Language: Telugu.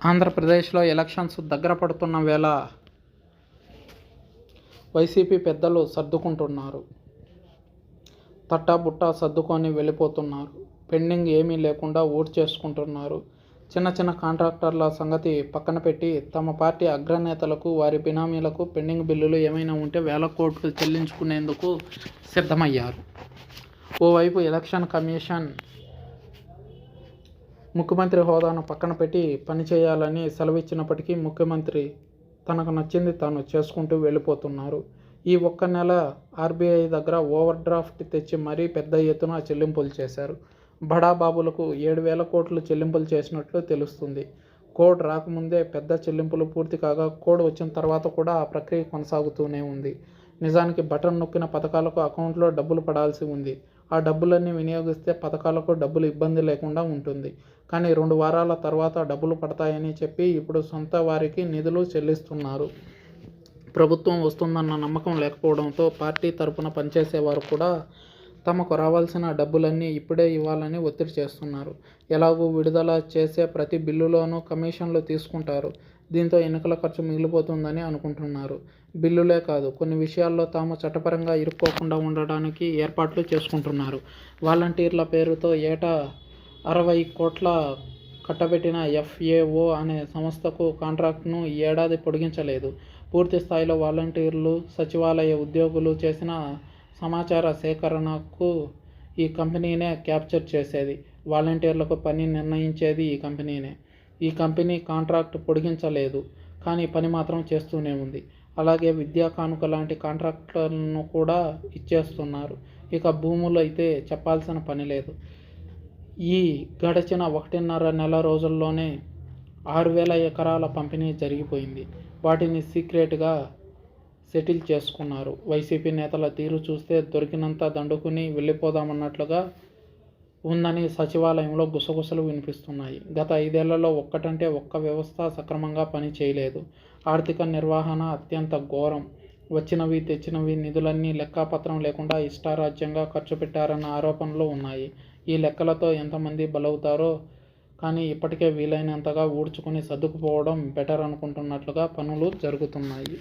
ఆంధ్రప్రదేశ్లో ఎలక్షన్స్ దగ్గర పడుతున్న వేళ వైసీపీ పెద్దలు సర్దుకుంటున్నారు. తట్టాబుట్టా సర్దుకొని వెళ్ళిపోతున్నారు. పెండింగ్ ఏమీ లేకుండా ఊడ్చేసుకుంటున్నారు. చిన్న చిన్న కాంట్రాక్టర్ల సంగతి పక్కన పెట్టి తమ పార్టీ అగ్రనేతలకు, వారి బినామీలకు పెండింగ్ బిల్లులు ఏమైనా ఉంటే వేల కోట్లు చెల్లించుకునేందుకు సిద్ధమయ్యారు. ఓవైపు ఎలక్షన్ కమిషన్ ముఖ్యమంత్రి హోదాను పక్కన పెట్టి పనిచేయాలని సెలవిచ్చినప్పటికీ ముఖ్యమంత్రి తనకు నచ్చింది తాను చేసుకుంటూ వెళ్ళిపోతున్నారు. ఈ ఒక్క నెల ఆర్బీఐ దగ్గర ఓవర్ డ్రాఫ్ట్ తెచ్చి మరీ పెద్ద ఎత్తున చెల్లింపులు చేశారు. బడాబాబులకు 7,000 కోట్లు చెల్లింపులు చేసినట్లు తెలుస్తుంది. కోడ్ రాకముందే పెద్ద చెల్లింపులు పూర్తి కాగా కోడ్ వచ్చిన తర్వాత కూడా ఆ ప్రక్రియ కొనసాగుతూనే ఉంది. నిజానికి బటన్ నొక్కిన పథకాలకు అకౌంట్లో డబ్బులు పడాల్సి ఉంది. ఆ డబ్బులన్నీ వినియోగిస్తే పథకాలకు డబ్బులు ఇబ్బంది లేకుండా ఉంటుంది. కానీ 2 వారాల తర్వాత డబ్బులు పడతాయని చెప్పి ఇప్పుడు సొంత వారికి నిధులు చెల్లిస్తున్నారు. ప్రభుత్వం వస్తుందన్న నమ్మకం లేకపోవడంతో పార్టీ తరపున పనిచేసేవారు కూడా తమకు రావాల్సిన డబ్బులన్నీ ఇప్పుడే ఇవ్వాలని ఒత్తిడి చేస్తున్నారు. ఎలాగూ విడుదల చేసే ప్రతి బిల్లులోనూ కమిషన్లు తీసుకుంటారు. దీంతో ఎన్నికల ఖర్చు మిగిలిపోతుందని అనుకుంటున్నారు. బిల్లులే కాదు, కొన్ని విషయాల్లో తాము చట్టపరంగా ఇరుక్కోకుండా ఉండడానికి ఏర్పాట్లు చేసుకుంటున్నారు. వాలంటీర్ల పేరుతో ఏటా 60 కోట్ల కట్టబెట్టిన FAO అనే సంస్థకు కాంట్రాక్ట్ను ఈ ఏడాది పొడిగించలేదు. పూర్తి స్థాయిలో వాలంటీర్లు, సచివాలయ ఉద్యోగులు చేసిన సమాచార సేకరణకు ఈ కంపెనీనే క్యాప్చర్ చేసేది. వాలంటీర్లకు పని నిర్ణయించేది ఈ కంపెనీనే. ఈ కంపెనీ కాంట్రాక్ట్ పొడిగించలేదు, కానీ పని మాత్రం చేస్తూనే ఉంది. అలాగే విద్యా కానుక లాంటి కాంట్రాక్టులను కూడా ఇచ్చేస్తున్నారు. ఇక భూములు అయితే చెప్పాల్సిన పని లేదు. ఈ గడిచిన 1.5 నెల రోజుల్లోనే 6,000 ఎకరాల పంపిణీ జరిగిపోయింది. వాటిని సీక్రెట్గా సెటిల్ చేసుకున్నారు. వైసీపీ నేతల తీరు చూస్తే దొరికినంత దండుకుని వెళ్ళిపోదామన్నట్లుగా ఉందని సచివాలయంలో గుసగుసలు వినిపిస్తున్నాయి. గత 5 ఏళ్లలో ఒక్కటంటే ఒక్క వ్యవస్థ సక్రమంగా పని చేయలేదు. ఆర్థిక నిర్వహణ అత్యంత ఘోరం. వచ్చినవి తెచ్చినవి నిధులన్నీ లెక్కాపత్రం లేకుండా ఇష్టారాజ్యంగా ఖర్చు పెట్టారన్న ఆరోపణలు ఉన్నాయి. ఈ లెక్కలతో ఎంతమంది బలవుతారో కానీ ఇప్పటికే వీలైనంతగా ఊడ్చుకుని సర్దుకుపోవడం బెటర్ అనుకుంటున్నట్లుగా పనులు జరుగుతున్నాయి.